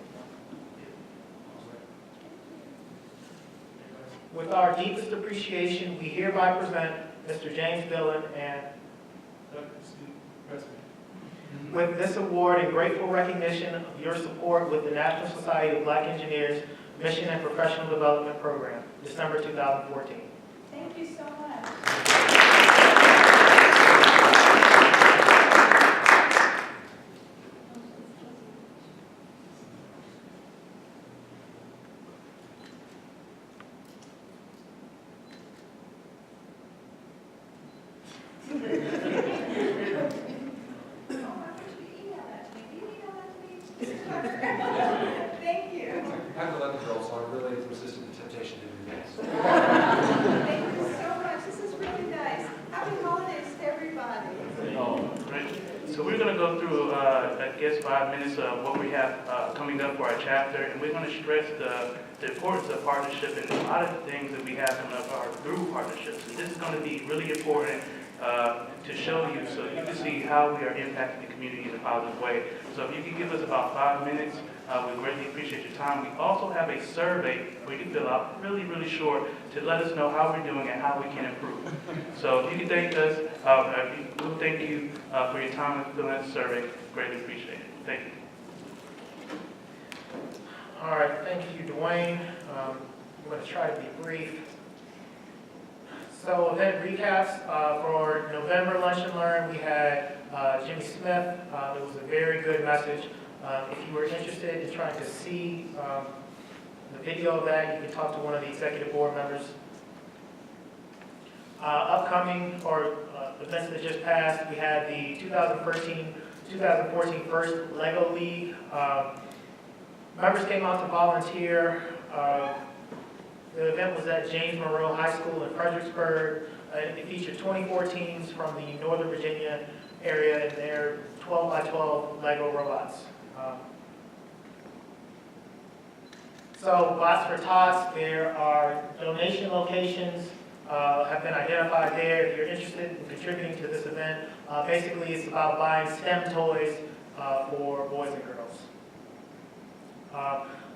With our deepest appreciation, we hereby present Mr. James Dillon and Pressman. With this award in grateful recognition of your support with the National Society of Black Engineers Mission and Professional Development Program, December 2014. Thank you so much. Thank you. I'm an 11-year-old, so I really resisted the temptation to do this. Thank you so much. This is really nice. Happy holidays to everybody. Oh, great. So we're going to go through, I guess, 5 minutes of what we have coming up for our chapter, and we're going to stress the importance of partnership, and a lot of the things that we have coming up are through partnerships. And this is going to be really important to show you so you can see how we are impacting the community in a positive way. So if you can give us about 5 minutes, we greatly appreciate your time. We also have a survey where you can fill out really, really short to let us know how we're doing and how we can improve. So if you can thank us, we'll thank you for your time and filling out the survey. Greatly appreciate it. Thank you. All right, thank you, Dwayne. I'm going to try to be brief. So event recaps for November Lunch and Learn, we had Jimmy Smith. It was a very good message. If you were interested in trying to see the video of that, you can talk to one of the executive board members. Upcoming, or events that just passed, we had the 2014 first Lego League. Members came out to volunteer. The event was at James Monroe High School in Fredericksburg. It featured 24 teams from the Northern Virginia area and their 12 by 12 Lego robots. So Bots for Tots, there are donation locations have been identified there. If you're interested in contributing to this event, basically it's about buying STEM toys for boys and girls.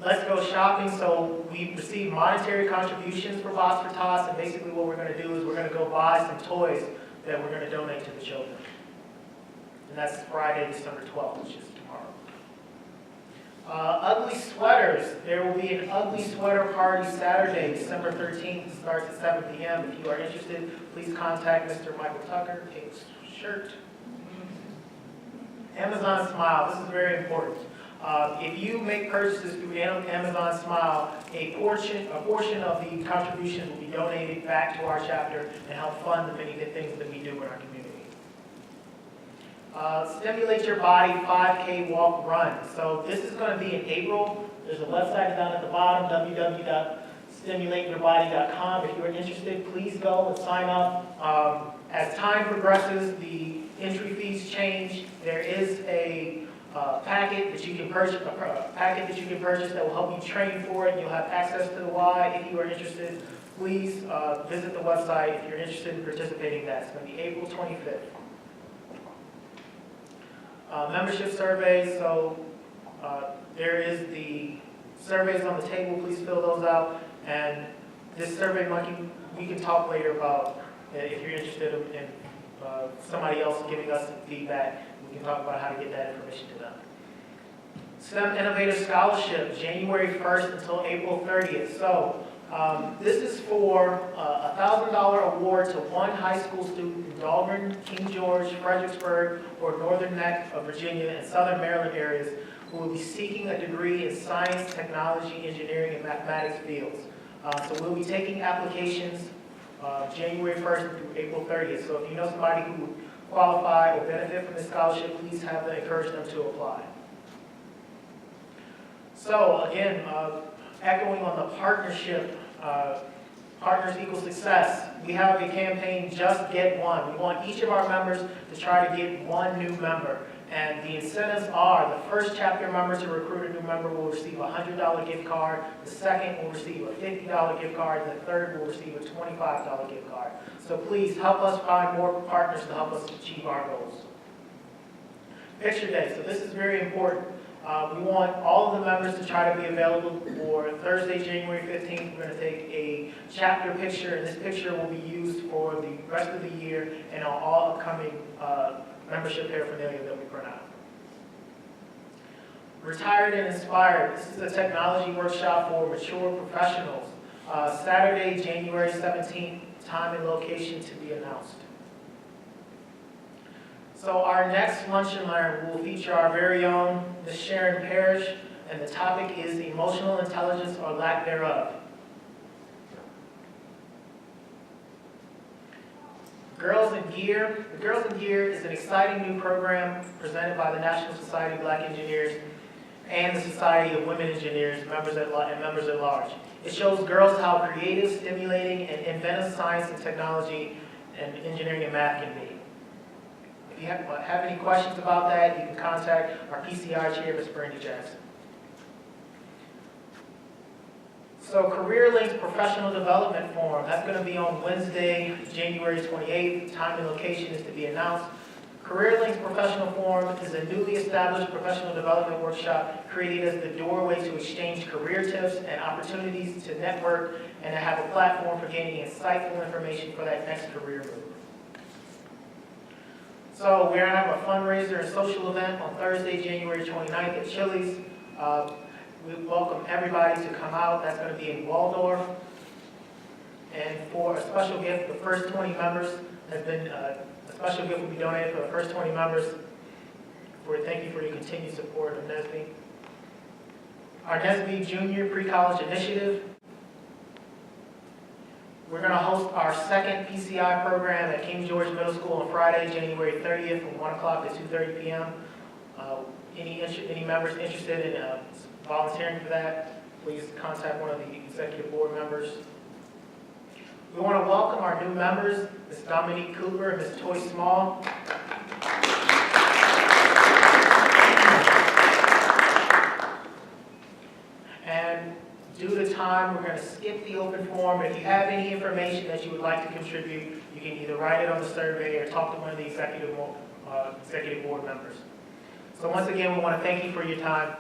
Let's go shopping. So we receive monetary contributions for Bots for Tots, and basically what we're going to do is we're going to go buy some toys that we're going to donate to the children. And that's Friday, December 12th, which is tomorrow. Ugly sweaters. There will be an ugly sweater party Saturday, December 13th. It starts at 7 p.m. If you are interested, please contact Mr. Michael Tucker. Pink shirt. Amazon Smile. This is very important. If you make purchases through Amazon Smile, a portion of the contributions will be donated back to our chapter and help fund the many good things that we do in our community. Stimulate Your Body 5K Walk Run. So this is going to be in April. There's a website down at the bottom, www.stimulate.yourbody.com. If you are interested, please go and sign up. As time progresses, the entry fees change. There is a packet that you can purchase, that will help you train for it. You'll have access to the Y. If you are interested, please visit the website if you're interested in participating in that. It's going to be April 25th. Membership surveys, so there is the surveys on the table, please fill those out. And this survey monkey, we can talk later about if you're interested in somebody else giving us some feedback, we can talk about how to get that information to them. STEM Innovative Scholarship, January 1st until April 30th. So this is for a $1,000 award to one high school student in Dahlgren, King George, Fredericksburg, or Northern Neck of Virginia and Southern Maryland areas who will be seeking a degree in science, technology, engineering, and mathematics fields. So we'll be taking applications January 1st through April 30th. So if you know somebody who would qualify or benefit from this scholarship, please encourage them to apply. So again, echoing on the partnership, Partners Equal Success, we have a campaign, Just Get One. We want each of our members to try to get one new member. And the incentives are, the first chapter member to recruit a new member will receive a $100 gift card, the second will receive a $50 gift card, and the third will receive a $25 gift card. So please help us find more partners to help us achieve our goals. Picture Day, so this is very important. We want all of the members to try to be available for Thursday, January 15th. We're going to take a chapter picture, and this picture will be used for the rest of the year and on all upcoming membership paraphernalia that we print out. Retired and Inspired. This is a technology workshop for mature professionals. Saturday, January 17th, time and location to be announced. So our next Lunch and Learn will feature our very own Ms. Sharon Parrish, and the topic is emotional intelligence or lack thereof. Girls in Gear. The Girls in Gear is an exciting new program presented by the National Society of Black Engineers and the Society of Women Engineers, members at large. It shows girls how creative, stimulating, and inventive science and technology and engineering and math can be. If you have any questions about that, you can contact our PCI chair, Ms. Brandy Jackson. So Career Links Professional Development Forum, that's going to be on Wednesday, January 28th. Time and location is to be announced. Career Links Professional Forum is a newly established professional development workshop created as the doorway to exchange career tips and opportunities to network and to have a platform for gaining insightful information for that next career move. So we're going to have a fundraiser and social event on Thursday, January 29th at Chili's. We welcome everybody to come out. That's going to be in Waldorf. And for a special gift, the first 20 members have been, a special gift will be donated for the first 20 members. Thank you for your continued support of NSBE. Our NSBE Junior Pre-College Initiative. We're going to host our second PCI program at King George Middle School on Friday, January 30th from 1 o'clock to 2:30 p.m. Any members interested in volunteering for that, please contact one of the executive board members. We want to welcome our new members, Ms. Dominique Cooper and Ms. Toy Small. And due to time, we're going to skip the open forum. If you have any information that you would like to contribute, you can either write it on the survey or talk to one of the executive board members. So once again, we want to thank you for your time.